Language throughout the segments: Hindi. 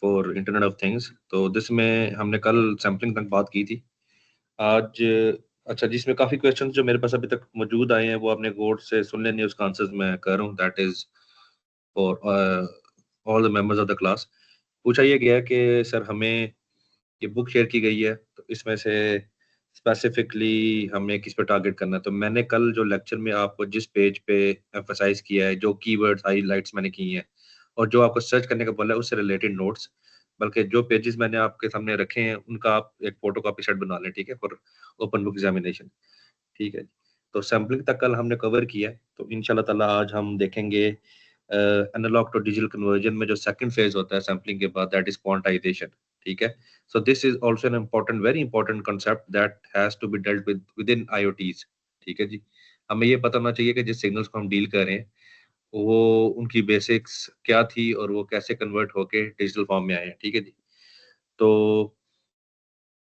For internet of things. तो जिसमें हमने कल सैम्पलिंग तक बात की थी। आज अच्छा, जिसमें काफ़ी क्वेश्चन जो मेरे पास अभी तक मौजूद आए हैं वो आपने गौर से सुन लेने, उसका आंसर्स मैं कर रहा हूँ। That is for all the members of the class. पूछा ये गया है कि सर हमें ये बुक शेयर की गई है, तो इसमें से स्पेसिफिकली हमें किस पे टारगेट करना है। तो मैंने कल जो लेक्चर में आपको जिस पेज पे एम्फसाइज किया है, जो कीवर्ड्स हाईलाइट्स मैंने की हैं और जो आपको सर्च करने का बोला है उससे रिलेटेड नोट्स, बल्कि जो पेजेस मैंने आपके सामने रखे हैं उनका आप एक फोटो कॉपी सेट बना लें, ठीक है, फॉर ओपन बुक एग्जामिनेशन। ठीक है जी। तो सैम्पलिंग तक कल हमने कवर किया है, तो इंशाल्लाह ताला आज हम देखेंगे एनालॉग टू डिजिटल कन्वर्जन में जो सेकंड फेज होता है सैम्पलिंग के बाद, दैट इज क्वांटाइजेशन। ठीक है। So this is also an important, very important concept that has to be dealt with in IoTs. ठीक है जी। हमें ये पता होना चाहिए कि जिस सिग्नल्स को हम डील कर रहे हैं वो उनकी बेसिक्स क्या थी और वो कैसे कन्वर्ट होके डिजिटल फॉर्म में आए हैं। ठीक है जी। तो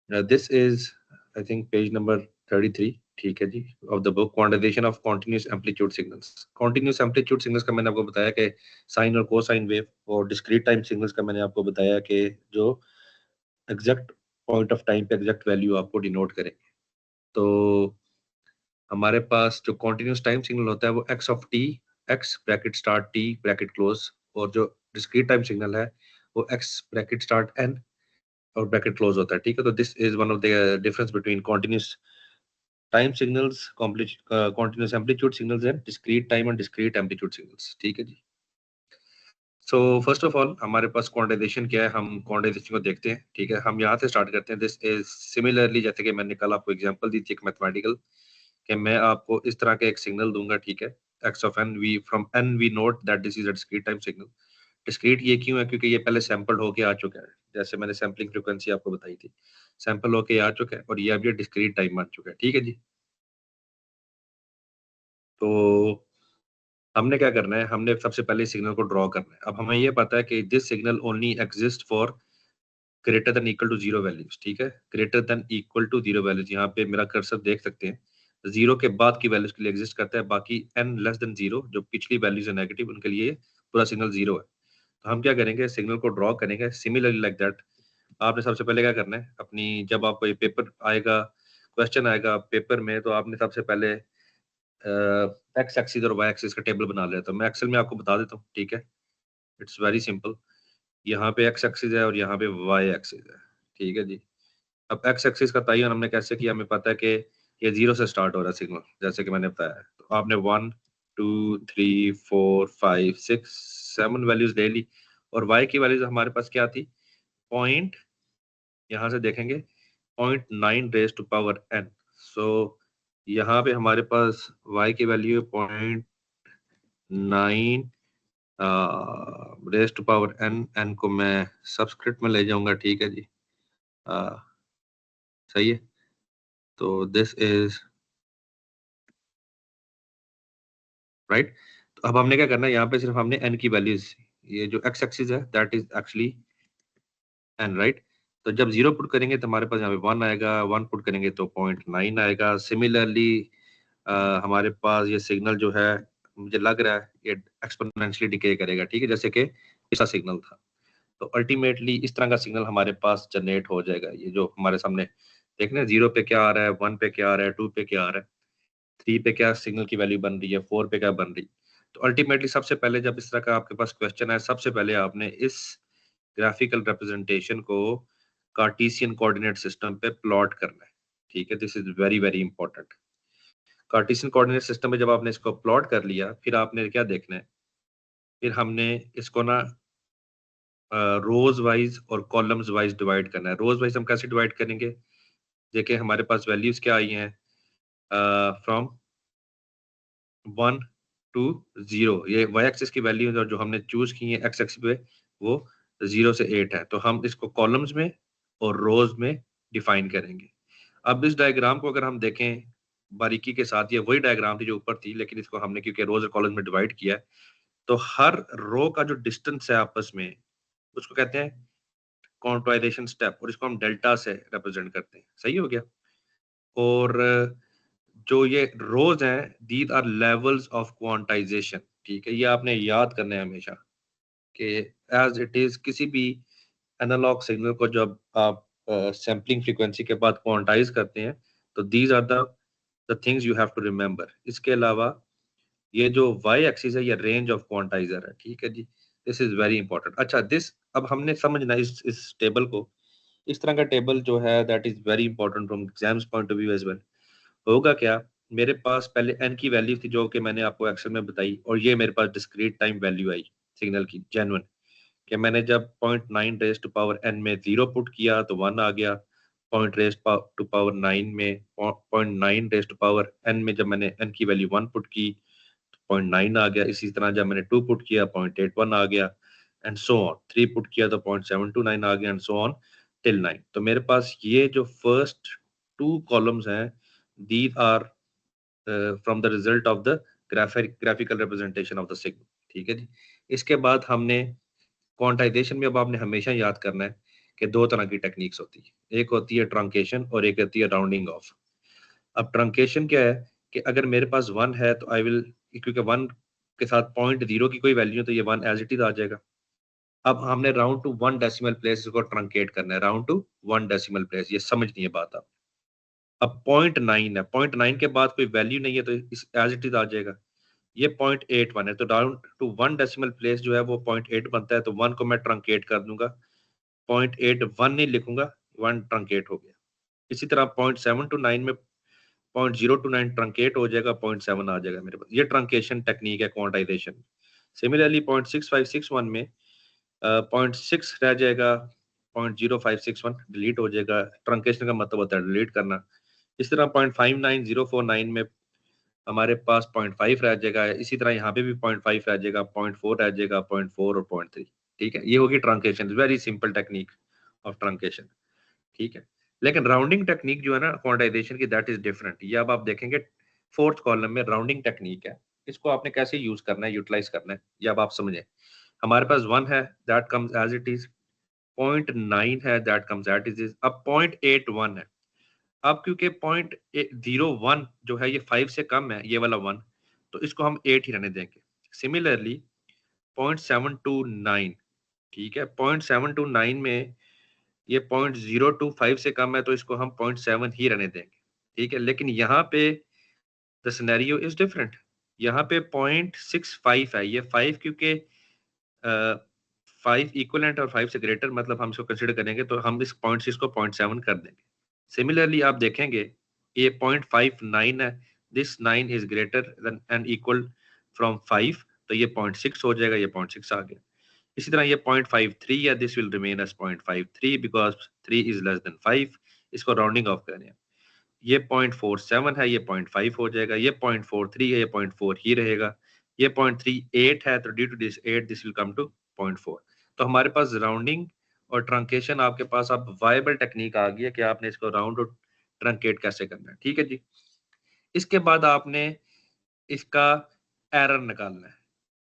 this is I think page number 33। ठीक है जी, of the book quantization of continuous amplitude signals. Continuous amplitude signals का मैंने आपको बताया कि साइन और कोसाइन वेव, और डिस्क्रीट टाइम सिग्नल्स का मैंने आपको बताया कि जो एग्जैक्ट पॉइंट ऑफ टाइम पे एग्जैक्ट वैल्यू आपको डिनोट करेंगे। तो हमारे पास जो कॉन्टिन्यूस टाइम सिग्नल होता है वो x of T, x bracket start T bracket close, और जो डिस्क्रीट टाइम सिग्नल है वो एक्स ब्रैकेट स्टार्ट एन और ब्रैकेट क्लोज होता है। ठीक है। तो this is one of the difference between continuous time signals, continuous amplitude signals and discrete time and discrete amplitude signals. ठीक है जी। सो फर्स्ट ऑफ ऑल हमारे पास क्वांटाइजेशन क्या है, हम क्वांटाइजेशन को देखते हैं। ठीक है, हम यहाँ से स्टार्ट करते हैं। दिस इज सिमिलरली, जैसे कि मैंने कल आपको एग्जांपल दी थी एक मैथमेटिकल, कि मैं आपको इस तरह का एक सिग्नल दूंगा। ठीक है, X of N, we from N we note that this is a discrete time signal. Discrete ये क्यों है, क्योंकि ये पहले सैंपल्ड होके आ चुका है, जैसे मैंने सैम्पलिंग फ्रीक्वेंसी आपको बताई थी, सैंपल होके आ चुका है और ये अभी डिस्क्रीट टाइम बन चुका है। ठीक है जी। तो हमने क्या करना है, हमने सबसे पहले सिग्नल को ड्रॉ करना है। अब हमें ये पता है कि this signal only exist for greater than equal to zero values. ठीक है, greater than equal to zero values, यहाँ पे मेरा कर्सर देख सकते हैं, जीरो के बाद की वैल्यूज के लिए एग्जिस्ट करता है, बाकी एन लेस देन जीरो जो पिछली वैल्यूज है नेगेटिव, उनके लिए पूरा सिग्नल जीरो है। तो हम क्या करेंगे, सिग्नल को ड्रॉ करेंगे सिमिलरली लाइक दैट। आपने सबसे पहले क्या करना है, अपनी जब आपको ये पेपर आएगा, क्वेश्चन आएगा पेपर में, तो आपने सबसे पहले एक्स एक्सिस और वाई एक्सिस का टेबल बना लिया। तो मैं एक्सेल में आपको बता देता हूँ। ठीक है, इट्स वेरी सिंपल। यहाँ पे एक्स एक्सिस है और यहाँ पे वाई एक्सिस है। ठीक है जी। अब एक्स एक्सिस का तयन हमने कैसे किया, हमें पता है कि ये जीरो से स्टार्ट हो रहा है सिग्नल, जैसे कि मैंने बताया है। तो आपने 1 2 3 4 5 6 7 वैल्यूज ले ली, और वाई की वैल्यूज हमारे पास क्या थी, पॉइंट, यहाँ से देखेंगे 0.9 raise to power n। So यहाँ पे हमारे पास y की value 0.9 raise to power n। n को मैं सबस्क्रिप्ट में ले जाऊंगा। ठीक है जी। आ, सही है। तो दिस इज राइट। तो अब हमने क्या करना है, यहाँ पे सिर्फ हमने n की वैल्यूज, ये जो x एक्सिस है that is actually n, right. तो जब जीरो पुट करेंगे तो हमारे पास यहाँ पे 1 आएगा, 1 पुट करेंगे तो 0.9 आएगा। सिमिलरली हमारे पास ये सिग्नल जो है, मुझे लग रहा है ये एक्सपोनेंशियली डिके करेगा। ठीक है, जैसे कि पिछला सिग्नल था। तो अल्टीमेटली इस तरह का सिग्नल हमारे पास जनरेट हो जाएगा। ये जो हमारे सामने देखना, जीरो पे क्या आ रहा है, 1 पे क्या आ रहा है, 2 पे क्या आ रहा है, 3 पे क्या सिग्नल की वैल्यू बन रही है, 4 पे क्या बन रही है। तो अल्टीमेटली सबसे पहले जब इस तरह का आपके पास क्वेश्चन है, सबसे पहले आपने इस ग्राफिकल रिप्रेजेंटेशन को कार्टेशियन कोऑर्डिनेट सिस्टम पे प्लॉट करना है। ठीक है, this is very very important. Cartesian coordinate system में जब आपने इसको प्लॉट कर लिया, फिर आपने क्या देखना है, फिर हमने इसको ना रोज वाइज और कॉलम्स वाइज डिवाइड करना है। रोज वाइज हम कैसे डिवाइड करेंगे, देखिए हमारे पास वैल्यूज क्या आई हैं, फ्रॉम 1 to 0। ये वाई एक्सिस की वैल्यू जो हमने चूज की है एक्स एक्सिस पे, वो 0 से 8 है। तो हम इसको कॉलम्स में और रोज में डिफाइन करेंगे। अब इस डायग्राम को अगर हम देखें बारीकी के साथ, ये वही डायग्राम थी जो ऊपर थी, लेकिन इसको हमने क्योंकि रोज और कॉलम में डिवाइड किया है, तो हर रो का जो डिस्टेंस है आपस में, उसको कहते हैं क्वांटाइजेशन स्टेप, और इसको हम डेल्टा से रिप्रेजेंट करते हैं। सही हो गया। और जो ये रोज हैं, these are levels of quantization. ठीक है, ये आपने याद करना है हमेशा कि एज इट इज किसी भी एनालॉग सिग्नल को जब आप सैम्पलिंग फ्रीक्वेंसी के बाद क्वांटाइज करते हैं, तो these are the things you have to remember. इसके अलावा ये जो वाई एक्सिस है ये रेंज ऑफ क्वांटाइजर है, ठीक है जी। This is very important. अच्छा, दिस अब हमने समझना इस टेबल को, इस तरह का टेबल जो है that is very important from exams point of view as well. होगा क्या, मेरे पास पहले एन की वैल्यू थी जो कि मैंने आपको एक्सेल में बताई, और ये मेरे पास डिस्क्रीट टाइम वैल्यू आई सिग्नल की जेन्युइन, कि मैंने जब 0.9 रेज टू पावर एन में 0 पुट किया तो 1 आ गया, पॉइंट रेज टू पावर 9 में 0.9 रेज टू पावर एन में जब मैंने एन की वैल्यू 1 पुट की तो 0.9 आ गया। इसी तरह जब मैंने 2 पुट किया 0.81 आ गया, एंड सो ऑन। 3 पुट किया तो 0.729 आ गया, एंड सो ऑन टिल 9। तो मेरे पास ये जो फर्स्ट 2 कॉलम्स हैं, these are from the result of the graphical representation of the signal, ठीक है जी। इसके बाद हमने क्वांटाइजेशन में, अब आपने हमेशा याद करना है कि 2 तरह की टेक्निक्स होती है, एक होती है ट्रंकेशन और एक होती है राउंडिंग ऑफ। अब ट्रंकेशन क्या है कि अगर मेरे पास 1 है तो आई विल, क्योंकि 1 के साथ 0.0 की कोई वैल्यू है तो ये 1 एज इट इज आ जाएगा। अब हमने राउंड टू 1 डेसिमल प्लेस इसको ट्रंकेट करना है, राउंड टू 1 डेसिमल प्लेस, ये समझनी है बात आप। अब 0.9 है, 0.9 के बाद कोई वैल्यू नहीं है तो इस एज इट इज आ जाएगा। ये 0.81 है, तो राउंड टू 1 डेसिमल प्लेस जो है वो 0.8 बनता है, तो 1 को मैं ट्रंकेट कर दूंगा, 0.81 नहीं लिखूंगा, 1 ट्रंकेट हो गया। इसी तरह 0.729 में 0.029 ट्रंकेट हो जाएगा, 0.7 आ जाएगा मेरे पास। ये ट्रंकेशन टेक्निक है क्वांटाइजेशन। सिमिलरली 0.6561 में 0.6 रह जाएगा, 0.0561 डिलीट हो जाएगा। ट्रंकेशन का मतलब होता है डिलीट करना। इस तरह 0.59049 में हमारे पास 0.5 रह जाएगा, इसी तरह यहाँ पे भी 0.5 रह जाएगा, 0.4 रह जाएगा, 0.4 और 0.3, ठीक है। ये होगी truncation, very simple technique of truncation, ठीक है। लेकिन राउंडिंग टेक्निक जो है ना क्वांटाइजेशन की, दैट इज डिफरेंट। ये अब आप देखेंगे 4th कॉलम में राउंडिंग टेक्निक है। इसको आपने कैसे यूज करना है, यूटिलाइज करना है, ये अब आप समझें। हमारे पास 1 है, that comes as it is. 0.9 है, that comes at is is. अब 0.81 है, अब क्योंकि 0.01 जो है ये 5 से कम है, ये वाला 1, तो इसको हम 8 ही रहने देंगे। सिमिलरली 0.729, ठीक है, 0.729 में ये 0.025 से कम है तो इसको हम 0.7 ही रहने देंगे, ठीक है। लेकिन यहाँ पे द सिनेरियो इज डिफरेंट। यहाँ पे 0.65 है, ये 5 क्योंकि 5 इक्वलेंट और 5 से ग्रेटर, मतलब हम इसको कंसिडर करेंगे तो हम इस 0.6 को 0.7 कर देंगे। सिमिलरली आप देखेंगे ये 0.59 है, this 9 is greater than and equal from 5, तो ये 0.6 हो जाएगा, ये 0.6 आ गया। इसी तरह ये 0.53 है, this will remain as 0.53 because 3 is less than 5। इसको राउंडिंग ऑफ करें, ये 0.47 है, ये 0.5 हो जाएगा, ये 0.43 है, ये 0.4 ही रहेगा, ये 0.38 है, तो due to this 8 this will come to 0.4। तो हमारे पास राउंडिंग और ट्रंकेशन आपके पास अब वायबल टेक्निक आ गई है कि आपने इसको राउंड और ट्रंकेट कैसे करना है, ठीक है जी। इसके बाद आपने इसका एरर निकालना है।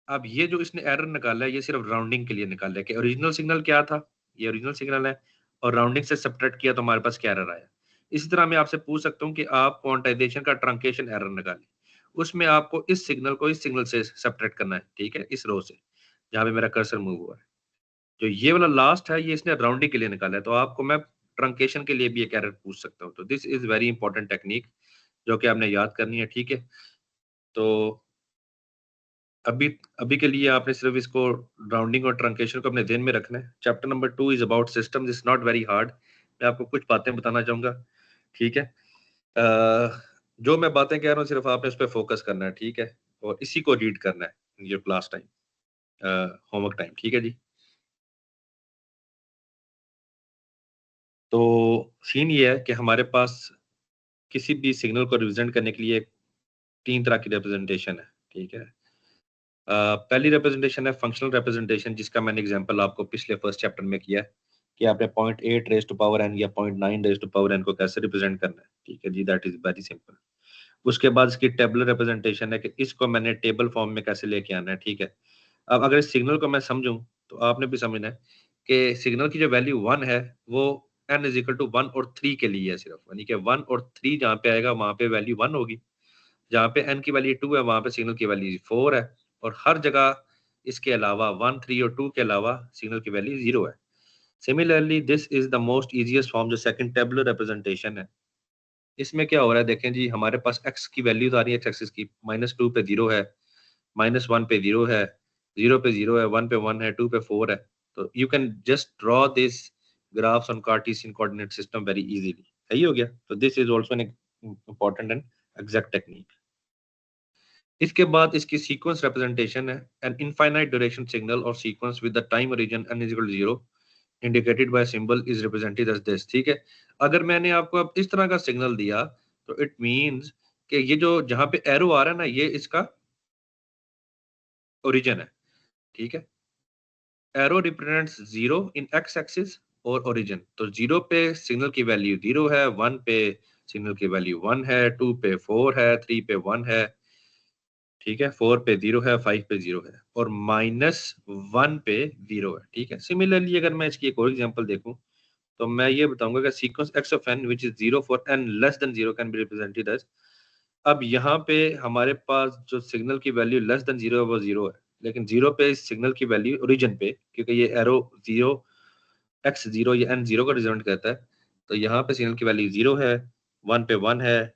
अब ये जो इसने एरर निकाला है ये सिर्फ राउंडिंग के लिए निकाला है कि ओरिजिनल सिग्नल क्या था, ये ओरिजिनल सिग्नल है, और राउंडिंग से सब्ट्रैक्ट किया तो हमारे पास क्या एरर आया। इसी तरह मैं आपसे पूछ सकता हूँ कि आप क्वांटाइजेशन का ट्रंकेशन एरर निकालें, उसमें आपको इस सिग्नल को इस सिग्नल से सब्ट्रैक्ट करना है, ठीक है, इस रो से जहाँ पे मेरा कर्सर मूव हुआ है। जो ये वाला लास्ट है ये इसने राउंडिंग के लिए निकाला है, तो आपको मैं ट्रंकेशन के लिए भी एक एरर पूछ सकता हूँ। तो this is very important technique जो कि आपने याद करनी है, ठीक है। तो अभी अभी के लिए आपने सिर्फ इसको राउंडिंग और ट्रंकेशन को अपने ध्यान में रखना है। Chapter number 2 is about systems, is not very hard. मैं आपको कुछ बातें बताना चाहूंगा, ठीक है। जो मैं बातें कह रहा हूँ सिर्फ आपने उस पर फोकस करना है, ठीक है, और इसी को रीड करना है ये क्लास टाइम, होमवर्क टाइम, ठीक है जी। तो सीन ये है कि हमारे पास किसी भी सिग्नल को रिप्रेजेंट करने के लिए 3 तरह की रिप्रेजेंटेशन है, ठीक है। पहली रिप्रेजेंटेशन है फंक्शनल रिप्रेजेंटेशन, जिसका मैंने एग्जांपल आपको पिछले फर्स्ट चैप्टर में किया है कि आपने 0.8 रेज टू पावर एन या 0.9 रेज टू पावर एन को कैसे रिप्रेजेंट करना है, ठीक है जी, दैट इज वेरी सिंपल। उसके बाद इसकी टेबुलर रिप्रेजेंटेशन है कि इसको मैंने टेबल फॉर्म में कैसे लेके आना है, ठीक है। अब अगर इस सिग्नल को मैं समझूं तो आपने भी समझना है कि सिग्नल की जो वैल्यू 1 है वो n इज इक्वल टू 1 और 3 के लिए है सिर्फ, यानी कि 1 और 3 जहाँ पे आएगा वहां पे वैल्यू 1 होगी, जहाँ पे n की वैल्यू 2 है वहां पे सिग्नल की वैल्यू 4 है, और हर जगह इसके अलावा 1, 3 और 2 के अलावा सिग्नल की वैल्यू 0 है। Similarly this is the most easiest form, जो सेकंड टेबुलर रिप्रेजेंटेशन है। इसमें क्या हो रहा है देखें जी, हमारे पास x की वैल्यूज आ रही है x एक्सिस की, -2 पे 0 है, -1 पे 0 है, 0 पे 0 है, 1 पे 1 है, 2 पे 4 है। तो you can just draw this graphs on cartesian coordinate system very easily. सही हो गया। तो this is also an important and exact technique. इसके बाद इसकी सीक्वेंस रिप्रेजेंटेशन है, एन इनफाइनाइट ड्यूरेशन सिग्नल और sequence with the time origin n is equal to 0 indicated by symbol is represented as this. ठीक है, अगर मैंने आपको अब इस तरह का सिग्नल दिया तो इट मींस कि ये जो जहां पे एरो आ रहा है ना, ये इसका ओरिजिन है। ठीक है, एरो रिप्रेजेंट्स 0 इन x एक्सिस और ओरिजिन। तो 0 पे सिग्नल की वैल्यू 0 है, 1 पे सिग्नल की वैल्यू 1 है, 2 पे 4 है, 3 पे 1 है, ठीक है, 4 पे 0 है, 5 पे 0 है, और -1 पे 0 है। ठीक है, सिमिलरली अगर मैं इसकी एक और एग्जांपल देखूं तो मैं ये बताऊंगा कि sequence x of n which is 0 for n less than 0 can be represented as. अब यहाँ पे हमारे पास जो सिग्नल की वैल्यू लेस देन 0 है वो 0 है, लेकिन 0 पे इस सिग्नल की वैल्यू ओरिजिन पे, क्योंकि ये एरो 0 x 0 या n 0 का रिप्रेजेंट करता है, तो यहाँ पे सिग्नल की वैल्यू 0 है, 1 पे 1 है,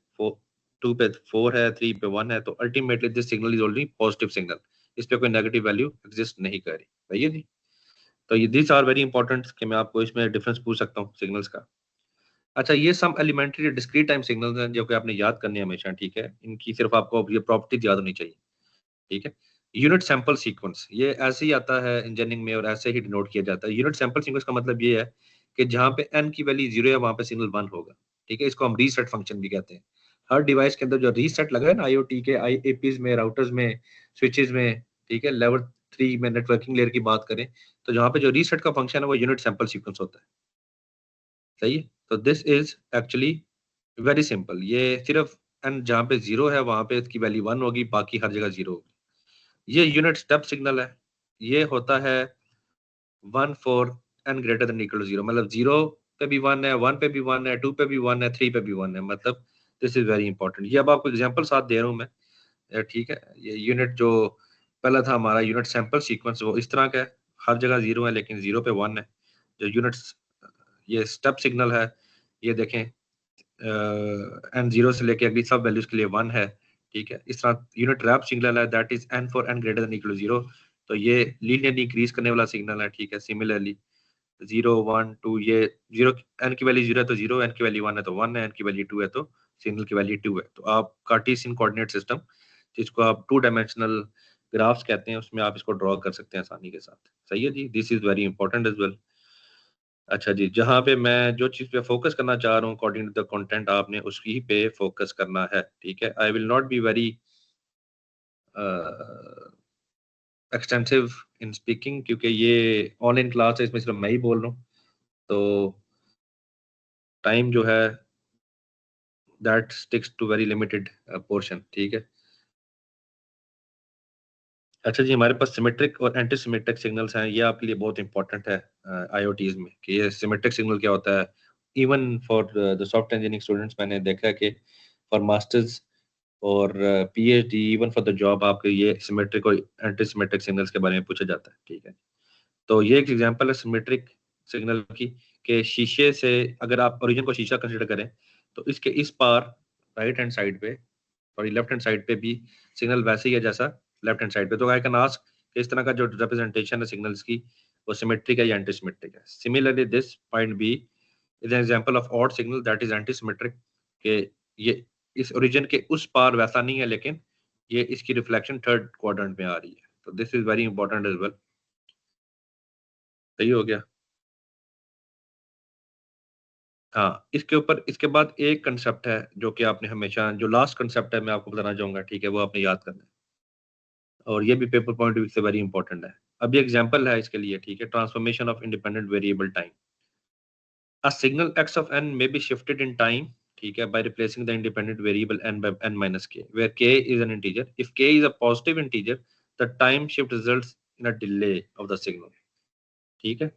2 पे 4 है, 3 पे 1 है। तो ultimately this signal is already positive signal, इस पे कोई नेगेटिव वैल्यू एग्जिस्ट नहीं कर रही। सही है जी। तो ये दिस आर वेरी इंपॉर्टेंट कि मैं आपको इसमें डिफरेंस पूछ सकता हूँ सिग्नल्स का। अच्छा, ये सम एलिमेंट्री डिस्क्रीट टाइम सिग्नल्स हैं जो कि आपने याद करने हैं हमेशा। ठीक है, इनकी सिर्फ आपको अब ये प्रॉपर्टीज याद होनी चाहिए। ठीक है, यूनिट सैंपल सीक्वेंस ये ऐसे ही आता है इंजीनियरिंग में और ऐसे ही डिनोट किया जाता है। यूनिट सैंपल सीक्वेंस का मतलब ये है कि जहाँ पे n की वैल्यू 0 है वहाँ पे सिग्नल 1 होगा। ठीक है, इसको हम रीसेट फंक्शन भी कहते हैं। हर डिवाइस के अंदर जो रीसेट लगा है ना, आईओटी के आईएपीज में, राउटर्स में, स्विचेस में, ठीक है, लेवल 3 में नेटवर्किंग लेयर की बात करें तो जहाँ पे जो रीसेट का फंक्शन है वो यूनिट सैंपल सीक्वेंस होता है। सही है, तो this is actually very simple. ये सिर्फ n जहाँ पे 0 है वहाँ पे इसकी वैल्यू 1 होगी, बाकी हर जगह 0 होगी। ये यूनिट स्टेप सिग्नल है। ये होता है 1 for n greater than equal to 0, मतलब 0 पे भी 1 है, 1 पे भी 1 है, 2 पे भी 1 है, 3 पे भी 1 है, मतलब दिस इज वेरी इंपॉर्टेंट। ये अब आपको एग्जांपल साथ दे रहा हूँ मैं। ठीक है, ये यूनिट जो पहला था हमारा यूनिट सैंपल सीक्वेंस वो इस तरह का है, हर जगह 0 है लेकिन 0 पे 1 है। जो यूनिट्स ये स्टेप सिग्नल है, ये देखें n 0 से लेके अगली सब वैल्यूज के लिए 1 है। ठीक है, इस तरह यूनिट रैप सिग्नल है, that is n for n greater than equal to 0। तो ये लीनियरली इंक्रीज करने वाला सिग्नल है। ठीक है, सिमिलरली 0 1 2, ये 0 n की वैल्यू 0 है तो 0, n की वैल्यू 1 है तो 1 है, n की वैल्यू 2 है तो सिग्नल की वैल्यू 2 है। तो आप कार्टेशियन कोऑर्डिनेट सिस्टम, जिसको आप 2 डायमेंशनल ग्राफ्स कहते हैं, उसमें आप इसको ड्रॉ कर सकते हैं आसानी के साथ। सही है जी, this is very important as well. अच्छा जी, जहाँ पे मैं जो चीज़ पे फोकस करना चाह रहा हूँ अकॉर्डिंग टू द कंटेंट, आपने उसी पे फोकस करना है। ठीक है, I will not be very extensive in speaking, क्योंकि ये ऑनलाइन क्लास है, इसमें सिर्फ मैं ही बोल रहा हूँ। तो टाइम जो है that sticks to very limited portion. ठीक है। अच्छा जी, हमारे पास सिमेट्रिक और एंटी सिमेट्रिक सिग्नल्स हैं। ये आपके लिए बहुत इंपॉर्टेंट है आईओटीज में कि ये सिमेट्रिक सिग्नल क्या होता है। Even for the software engineering students मैंने देखा है कि फॉर मास्टर्स और PhD, even for the job, आपके ये सिमेट्रिक और एंटी सिमेट्रिक सिग्नल्स के बारे में पूछा जाता है। ठीक है, तो ये एक एग्जांपल है सिमेट्रिक सिग्नल की, कि शीशे से अगर आप ओरिजिन को शीशा कंसीडर करें तो इसके इस पार राइट हैंड साइड पे और लेफ्ट हैंड साइड पे भी सिग्नल वैसे ही है जैसा लेफ्ट हैंड साइड पे। तो आई कैन आस्क इस तरह का जो रिप्रेजेंटेशन है सिग्नल्स की, वो सिमेट्रिक है या एंटी सिमेट्रिक है। Similarly this point B is an example of odd signal that is anti symmetric, के ये इस ओरिजिन के उस पार वैसा नहीं है, लेकिन ये इसकी रिफ्लेक्शन थर्ड क्वाड्रेंट में आ रही है। तो this is very important as well. सही हो गया। हाँ, इसके ऊपर इसके बाद एक कंसेप्ट है जो कि आपने हमेशा, जो लास्ट कंसेप्ट है मैं आपको बताना चाहूंगा। ठीक है, वो आपने याद करना है, और ये भी पेपर पॉइंट ऑफ व्यू से वेरी इंपॉर्टेंट है। अभी एग्जांपल है इसके लिए। ठीक है, transformation of independent variable time. A signal x of n may be shifted in time, ठीक है, by replacing the independent variable n by n minus k, where k is an integer. If k is a positive integer, the time shift results in a delay of the signal. ठीक है,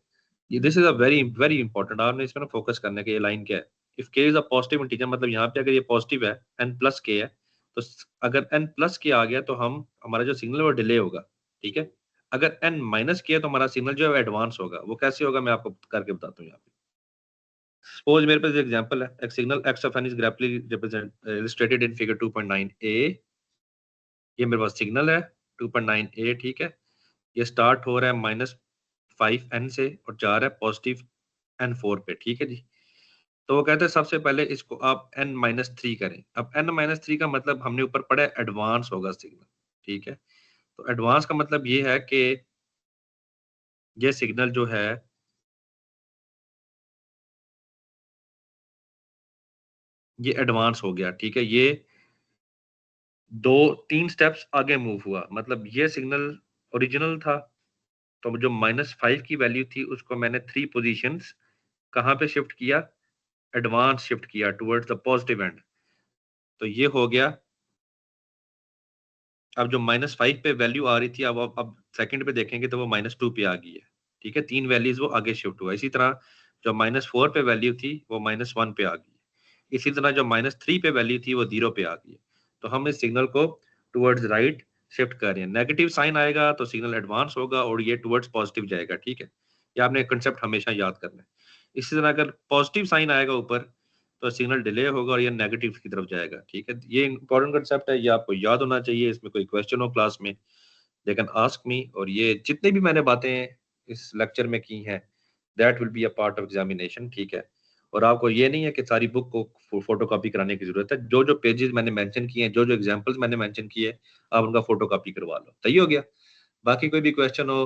ये this is a very very important, आपने इसमें ना फोकस करने की। ये लाइन क्या है? इफ के इज अ पॉजिटिव इंटीजर, मतलब यहाँ पे अगर ये पॉजिटिव है, n प्लस के है, तो अगर n प्लस के आ गया तो हम हमारा जो सिग्नल है वो डिले होगा। ठीक है, अगर n माइनस किया तो हमारा सिग्नल जो है एडवांस होगा। वो कैसे होगा मैं आपको करके बताता हूँ यहाँ पे। सपोज मेरे पास एग्जांपल है, एक signal x of n is graphically represent illustrated in figure 2.9a। ये मेरे पास सिग्नल है 2.9a, ठीक है। ये स्टार्ट हो रहा है -5n से और जा रहा है पॉजिटिव n4 पे, ठीक है जी। तो वो कहते हैं सबसे पहले इसको आप n-3 करें। अब n-3 का मतलब हमने ऊपर पढ़ा है एडवांस होगा सिग्नल, ठीक है। तो एडवांस का मतलब ये है कि ये सिग्नल जो है ये एडवांस हो गया, ठीक है। ये 2-3 स्टेप्स आगे मूव हुआ, मतलब ये सिग्नल ओरिजिनल था, तो जो -5 की वैल्यू थी उसको मैंने 3 पोजीशंस कहाँ पे शिफ्ट किया, एडवांस शिफ्ट किया टुवर्ड्स द पॉजिटिव एंड। तो ये हो गया। अब जो -5 पे वैल्यू आ रही थी, अब सेकंड पे देखेंगे तो वो -2 पे आ गई है, ठीक है। 3 वैल्यूज वो आगे शिफ्ट हुआ। इसी तरह जो -4 पे वैल्यू थी वो -1 पे आ गई। इसी तरह जो -3 पे वैल्यू थी वो 0 पे आ गई। तो हम इस सिग्नल को टुवर्ड्स राइट शिफ्ट कर रहे हैं। नेगेटिव साइन आएगा तो सिग्नल एडवांस होगा और ये टुवर्ड्स पॉजिटिव जाएगा, ठीक है। ये आपने कंसेप्ट हमेशा याद करना है। इसी तरह अगर पॉजिटिव साइन आएगा ऊपर तो सिग्नल डिले होगा और ये नेगेटिव की तरफ जाएगा, ठीक है। ये इंपॉर्टेंट कंसेप्ट है, ये आपको याद होना चाहिए। इसमें कोई क्वेश्चन हो क्लास में दे कैन आस्क मी। और ये जितने भी मैंने बातें इस लेक्चर में की हैं that will be a part of examination, ठीक है। और आपको ये नहीं है कि सारी बुक को फोटो कॉपी कराने की जरूरत है। जो जो पेजेस मैंने मेंशन किए हैं, जो जो एग्जांपल्स मैंने मेंशन किए, आप उनका फोटो कॉपी करवा लो, सही हो गया। बाकी कोई भी क्वेश्चन हो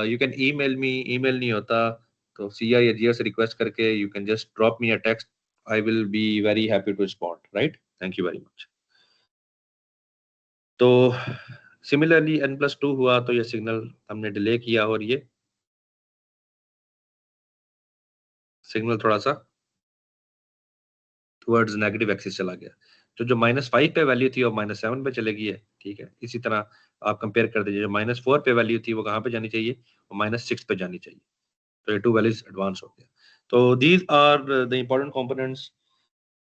you can email me. Email नहीं होता तो सीआई या जीआर से रिक्वेस्ट करके you can just drop me a text. I will be very happy to respond, right. Thank you very much. तो सिमिलरली n+2 हुआ तो ये सिग्नल हमने डिले किया और ये सिग्नल थोड़ा सा टुवर्ड्स नेगेटिव एक्सिस चला गया। जो -5 पे वैल्यू थी वो -7 पे चले गई है, ठीक है। इसी तरह आप कंपेयर कर दीजिए, जो -4 पे वैल्यू थी वो कहाँ पे जानी चाहिए, वो -6 पे जानी चाहिए। तो ये 2 वैल्यूज एडवांस हो गया। तो these are the important components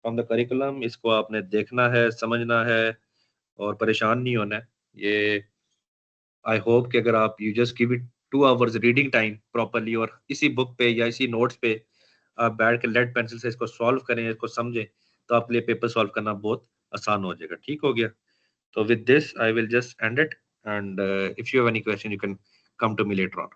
from the curriculum. इसको आपने देखना है, समझना है और परेशान नहीं होना है। ये आई होप कि अगर आप you just give it 2 hours reading time properly और इसी बुक पे या इसी नोट्स पे आप बैठ के लेड पेंसिल से इसको सॉल्व करें, इसको समझें, तो आपके लिए पेपर सॉल्व करना बहुत आसान हो जाएगा, ठीक हो गया। तो with this I will just and it and if you have any question you can come to me later on.